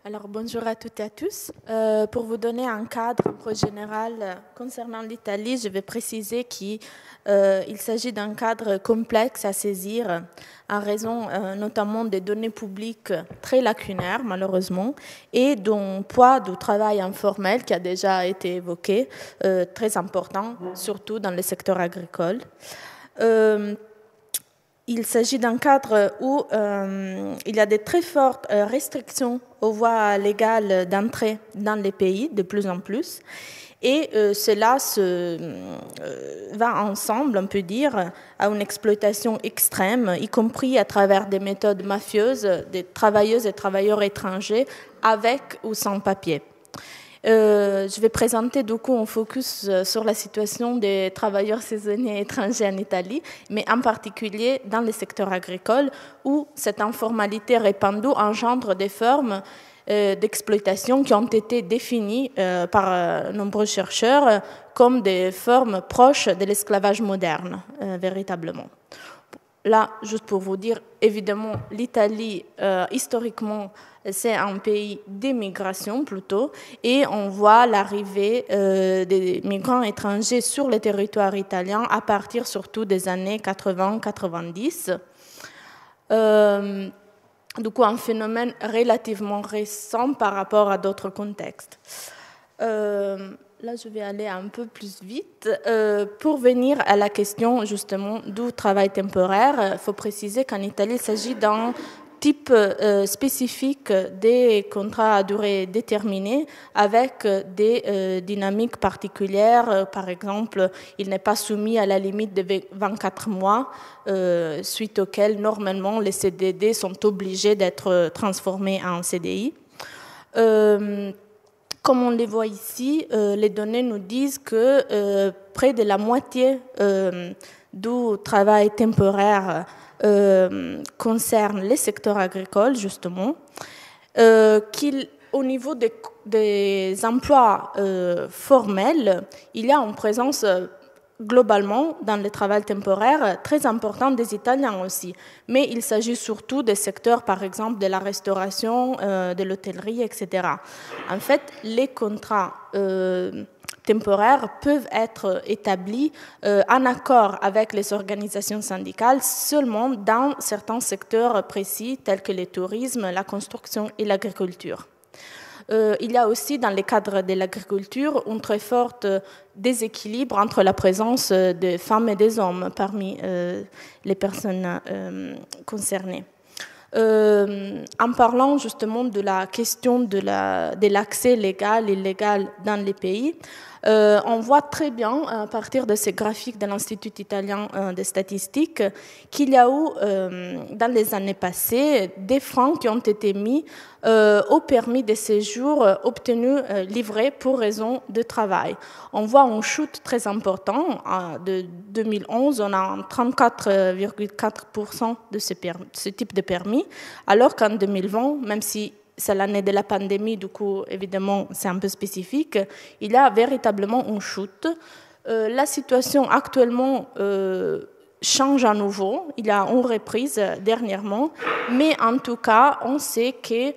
Alors, bonjour à toutes et à tous. Pour vous donner un cadre un peu général concernant l'Italie, je vais préciser qu'il s'agit d'un cadre complexe à saisir en raison notamment des données publiques très lacunaires, malheureusement, et d'un poids du travail informel qui a déjà été évoqué, très important, surtout dans le secteur agricole. Il s'agit d'un cadre où il y a de très fortes restrictions aux voies légales d'entrée dans les pays, de plus en plus. Et cela va ensemble, on peut dire, à une exploitation extrême, y compris à travers des méthodes mafieuses des travailleuses et travailleurs étrangers avec ou sans papier. Je vais présenter du coup un focus sur la situation des travailleurs saisonniers étrangers en Italie, mais en particulier dans le secteur agricole où cette informalité répandue engendre des formes d'exploitation qui ont été définies par nombreux chercheurs comme des formes proches de l'esclavage moderne, véritablement. Là, juste pour vous dire, évidemment, l'Italie, historiquement, c'est un pays d'émigration plutôt, et on voit l'arrivée des migrants étrangers sur le territoire italien à partir surtout des années 80-90. Du coup, un phénomène relativement récent par rapport à d'autres contextes. Là, je vais aller un peu plus vite. Pour venir à la question justement du travail temporaire, il faut préciser qu'en Italie, il s'agit d'un type spécifique des contrats à durée déterminée avec des dynamiques particulières. Par exemple, il n'est pas soumis à la limite de 24 mois, suite auquel normalement les CDD sont obligés d'être transformés en CDI. Comme on les voit ici, les données nous disent que près de la moitié du travail temporaire concerne les secteurs agricoles, justement, au niveau des emplois formels, il y a une présence globalement dans le travail temporaire très importante des Italiens aussi. Mais il s'agit surtout des secteurs, par exemple, de la restauration, de l'hôtellerie, etc. En fait, les contrats temporaires peuvent être établis en accord avec les organisations syndicales seulement dans certains secteurs précis tels que le tourisme, la construction et l'agriculture. Il y a aussi dans le cadre de l'agriculture un très fort déséquilibre entre la présence des femmes et des hommes parmi les personnes concernées. En parlant justement de la question de l'accès légal et illégal dans les pays, on voit très bien, à partir de ces graphiques de l'Institut italien des statistiques, qu'il y a eu, dans les années passées, des freins qui ont été mis au permis de séjour obtenu livré pour raison de travail. On voit une chute très importante. De 2011, on a 34,4% de ce type de permis, alors qu'en 2020, même si c'est l'année de la pandémie, du coup, évidemment, c'est un peu spécifique, il y a véritablement une chute. La situation actuellement change à nouveau. Il y a une reprise dernièrement, mais en tout cas, on sait que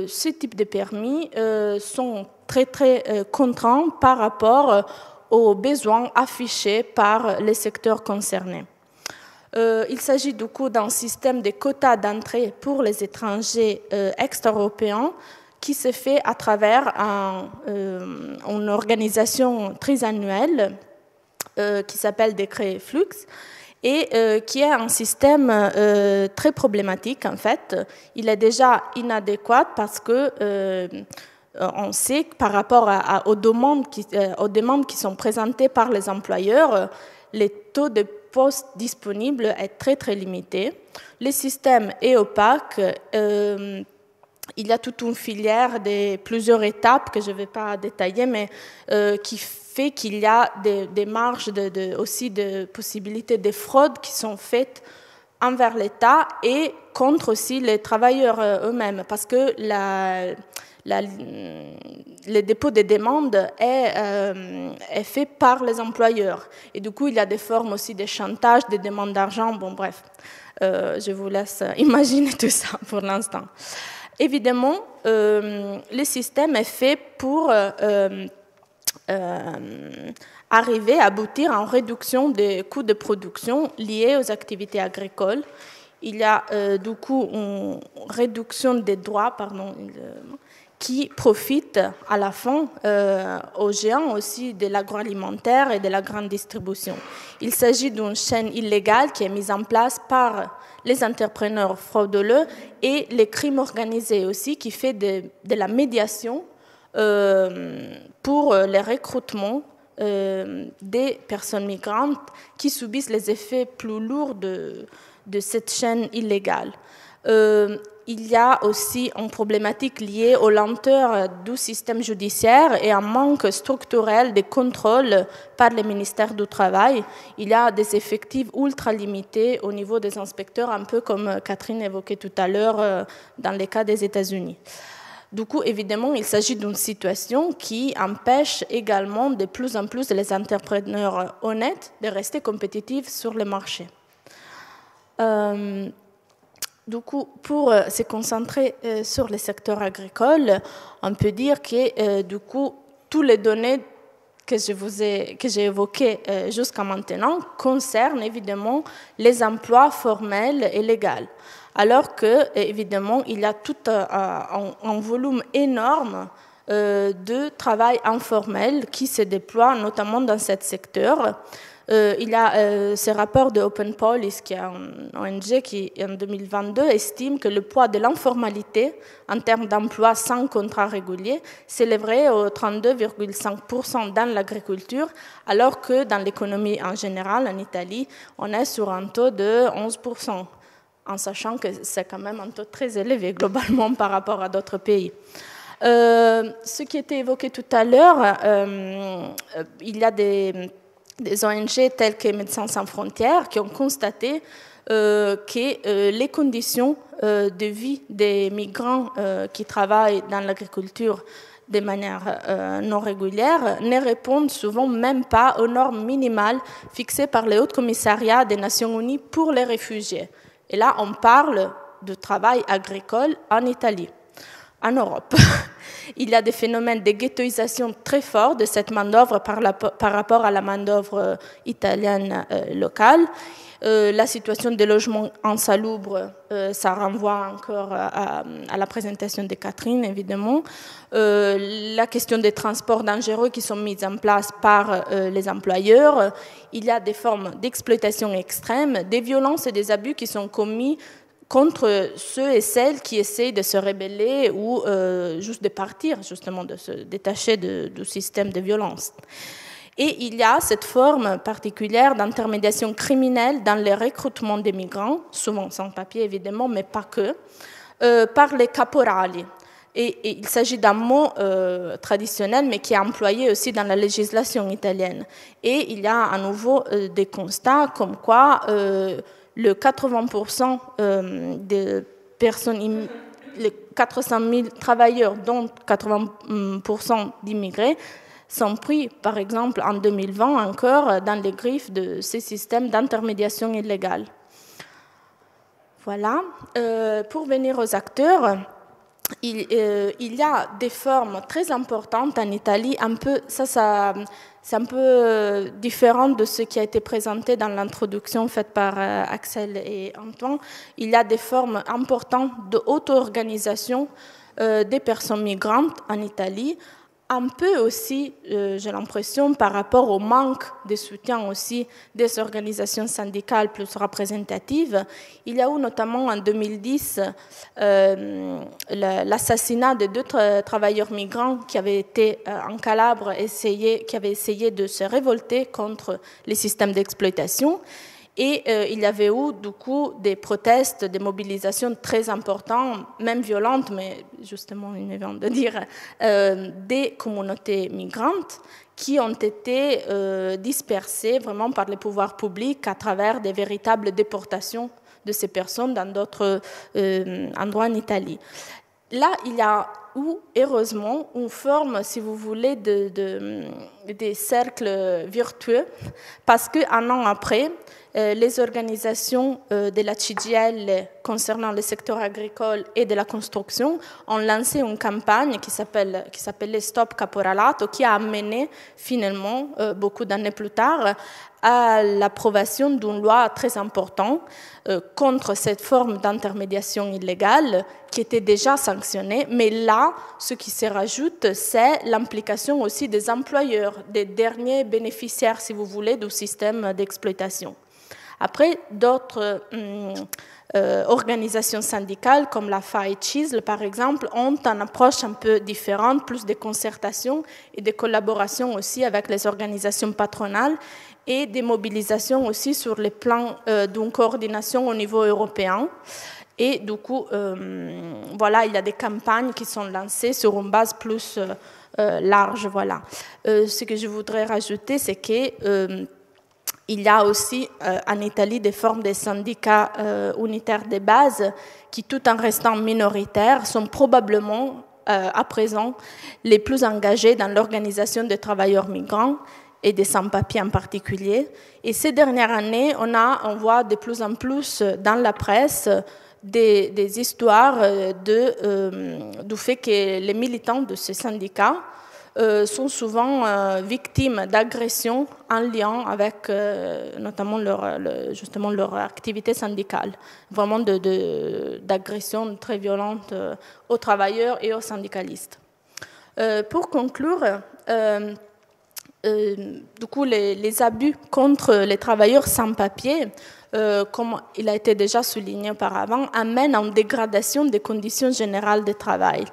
ce type de permis sont très, très contraints par rapport aux besoins affichés par les secteurs concernés. Il s'agit du coup d'un système de quotas d'entrée pour les étrangers extra-européens qui se fait à travers une organisation trisannuelle qui s'appelle Décret Flux et qui est un système très problématique en fait. Il est déjà inadéquat parce que on sait que par rapport aux demandes qui sont présentées par les employeurs, les taux de postes disponibles est très très limité. Le système est opaque. Il y a toute une filière de plusieurs étapes que je ne vais pas détailler, mais qui fait qu'il y a des marges aussi de possibilités de fraude qui sont faites envers l'État et contre aussi les travailleurs eux-mêmes, parce que le dépôt des demandes est fait par les employeurs. Et du coup, il y a des formes aussi de chantage, des demandes d'argent. Bon, bref, je vous laisse imaginer tout ça pour l'instant. Évidemment, le système est fait pour arriver à aboutir à une réduction des coûts de production liés aux activités agricoles. Il y a du coup une réduction des droits qui profitent à la fin aux géants aussi de l'agroalimentaire et de la grande distribution. Il s'agit d'une chaîne illégale qui est mise en place par les entrepreneurs frauduleux et les crimes organisés aussi, qui fait de la médiation pour les recrutements des personnes migrantes qui subissent les effets plus lourds de cette chaîne illégale. Il y a aussi une problématique liée aux lenteurs du système judiciaire et un manque structurel de contrôle par le ministère du Travail. Il y a des effectifs ultra limités au niveau des inspecteurs, un peu comme Catherine évoquait tout à l'heure dans le cas des États-Unis. Du coup, évidemment, il s'agit d'une situation qui empêche également de plus en plus les entrepreneurs honnêtes de rester compétitifs sur le marché. Du coup, pour se concentrer sur le secteur agricole, on peut dire que du coup, toutes les données que j'ai évoquées jusqu'à maintenant concernent évidemment les emplois formels et légaux. Alors que, évidemment, il y a tout un volume énorme de travail informel qui se déploie notamment dans ce secteur. Il y a ce rapport de Open Policy, qui est une ONG qui, en 2022, estime que le poids de l'informalité en termes d'emploi sans contrat régulier s'élèverait au 32,5% dans l'agriculture, alors que dans l'économie en général, en Italie, on est sur un taux de 11%, en sachant que c'est quand même un taux très élevé globalement par rapport à d'autres pays. Ce qui était évoqué tout à l'heure, il y a des ONG telles que Médecins sans frontières qui ont constaté que les conditions de vie des migrants qui travaillent dans l'agriculture de manière non régulière ne répondent souvent même pas aux normes minimales fixées par le Haut Commissariat des Nations Unies pour les réfugiés. Et là, on parle de travail agricole en Italie, en Europe. Il y a des phénomènes de ghettoisation très forts de cette main-d'œuvre par rapport à la main-d'œuvre italienne locale. La situation des logements insalubres, ça renvoie encore à la présentation de Catherine, évidemment. La question des transports dangereux qui sont mis en place par les employeurs. Il y a des formes d'exploitation extrême, des violences et des abus qui sont commis contre ceux et celles qui essayent de se rebeller ou juste de partir, justement, de se détacher du système de violence. Et il y a cette forme particulière d'intermédiation criminelle dans le recrutement des migrants, souvent sans papier évidemment, mais pas que, par les caporali. Et il s'agit d'un mot traditionnel, mais qui est employé aussi dans la législation italienne. Et il y a à nouveau des constats comme quoi le 80% des personnes, les 400 000 travailleurs, dont 80% d'immigrés, sont pris, par exemple, en 2020 encore dans les griffes de ces systèmes d'intermédiation illégale. Voilà. Pour venir aux acteurs, il y a des formes très importantes en Italie, c'est un peu différent de ce qui a été présenté dans l'introduction faite par Axel et Antoine. Il y a des formes importantes d'auto-organisation des personnes migrantes en Italie, un peu aussi, j'ai l'impression, par rapport au manque de soutien aussi des organisations syndicales plus représentatives. Il y a eu notamment en 2010 l'assassinat de deux travailleurs migrants qui avaient été en Calabre, qui avaient essayé de se révolter contre les systèmes d'exploitation. Et il y avait eu, du coup, des protestes, des mobilisations très importantes, même violentes, mais justement, il vient de dire, des communautés migrantes qui ont été dispersées vraiment par les pouvoirs publics à travers des véritables déportations de ces personnes dans d'autres endroits en Italie. Là, il y a où, heureusement, on forme, si vous voulez, des cercles virtueux, parce qu'un an après, les organisations de la CGIL concernant le secteur agricole et de la construction ont lancé une campagne qui s'appelait Stop Caporalato, qui a amené finalement, beaucoup d'années plus tard, à l'approbation d'une loi très importante contre cette forme d'intermédiation illégale qui était déjà sanctionnée. Mais là, ce qui se rajoute, c'est l'implication aussi des employeurs, des derniers bénéficiaires, si vous voulez, du système d'exploitation. Après, d'autres organisations syndicales, comme la FAI-CISL, par exemple, ont une approche un peu différente, plus de concertation et de collaboration aussi avec les organisations patronales et des mobilisations aussi sur le plan d'une coordination au niveau européen. Et du coup, voilà, il y a des campagnes qui sont lancées sur une base plus large. Voilà. Ce que je voudrais rajouter, c'est que il y a aussi en Italie des formes de syndicats unitaires de base qui, tout en restant minoritaires, sont probablement à présent les plus engagés dans l'organisation des travailleurs migrants et des sans-papiers en particulier. Et ces dernières années, on voit de plus en plus dans la presse des histoires du fait que les militants de ces syndicats sont souvent victimes d'agressions en lien avec notamment justement leur activité syndicale, vraiment d'agressions très violentes aux travailleurs et aux syndicalistes. Pour conclure, du coup, les abus contre les travailleurs sans papier, comme il a été déjà souligné auparavant, amènent à une dégradation des conditions générales de travail.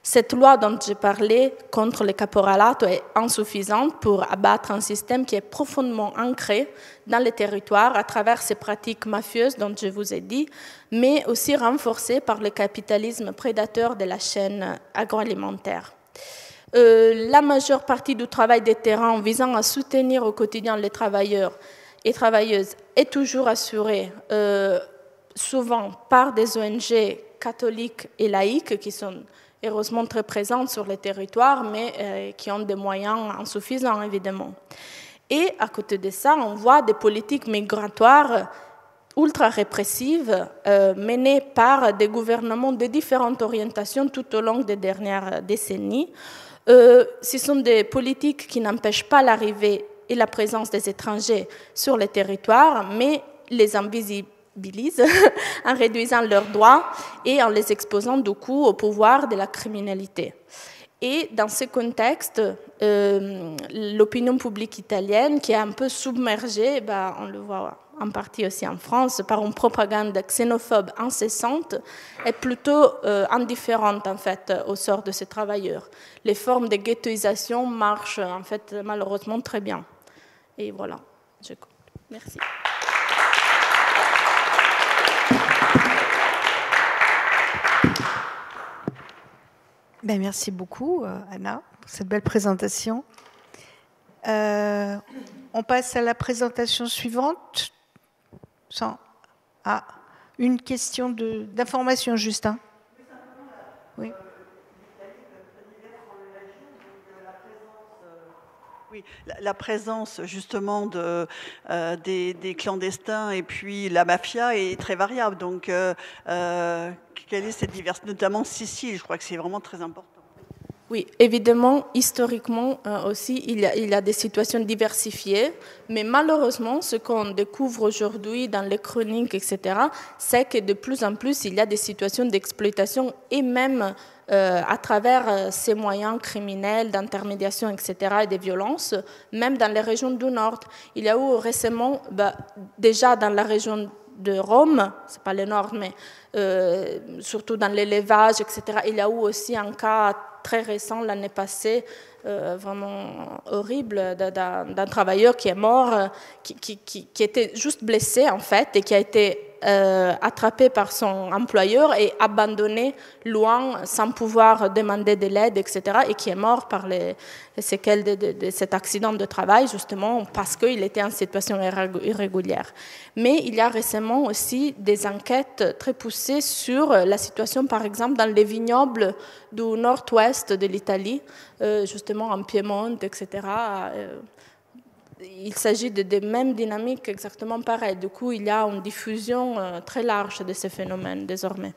Cette loi dont j'ai parlé contre le caporalato est insuffisante pour abattre un système qui est profondément ancré dans les territoires à travers ces pratiques mafieuses dont je vous ai dit, mais aussi renforcé par le capitalisme prédateur de la chaîne agroalimentaire. La majeure partie du travail des terrains visant à soutenir au quotidien les travailleurs et travailleuses est toujours assurée souvent par des ONG catholiques et laïques qui sont heureusement très présentes sur les territoires, mais qui ont des moyens insuffisants, évidemment. Et à côté de ça, on voit des politiques migratoires ultra répressives menées par des gouvernements de différentes orientations tout au long des dernières décennies. Ce sont des politiques qui n'empêchent pas l'arrivée et la présence des étrangers sur les territoires, mais les invisibilisent en réduisant leurs droits et en les exposant du coup au pouvoir de la criminalité. Et dans ce contexte, l'opinion publique italienne, qui est un peu submergée, on le voit en partie aussi en France, par une propagande xénophobe incessante, est plutôt indifférente en fait au sort de ces travailleurs. Les formes de ghettoisation marchent en fait malheureusement très bien. Et voilà, je compte. Merci. Merci beaucoup, Anna, pour cette belle présentation. On passe à la présentation suivante. Une question d'information, Justin. Oui. Oui, la présence justement des clandestins et puis la mafia est très variable. Donc, quelle est cette diversité, notamment Sicile, je crois que c'est vraiment très important. Oui, évidemment, historiquement aussi, il y a des situations diversifiées, mais malheureusement, ce qu'on découvre aujourd'hui dans les chroniques, etc., c'est que de plus en plus, il y a des situations d'exploitation et même à travers ces moyens criminels, d'intermédiation, etc., et des violences, même dans les régions du Nord. Il y a eu récemment, déjà dans la région de Rome, c'est pas le Nord, mais surtout dans l'élevage, etc., il y a eu aussi un cas très récent l'année passée, vraiment horrible, d'un travailleur qui est mort, qui était juste blessé en fait, et qui a été attrapé par son employeur et abandonné loin sans pouvoir demander de l'aide, etc. et qui est mort par les séquelles de cet accident de travail, justement parce qu'il était en situation irrégulière. Mais il y a récemment aussi des enquêtes très poussées sur la situation, par exemple, dans les vignobles du nord-ouest de l'Italie, justement en Piémont, etc. Il s'agit de mêmes dynamiques exactement pareilles. Du coup, il y a une diffusion très large de ces phénomènes désormais.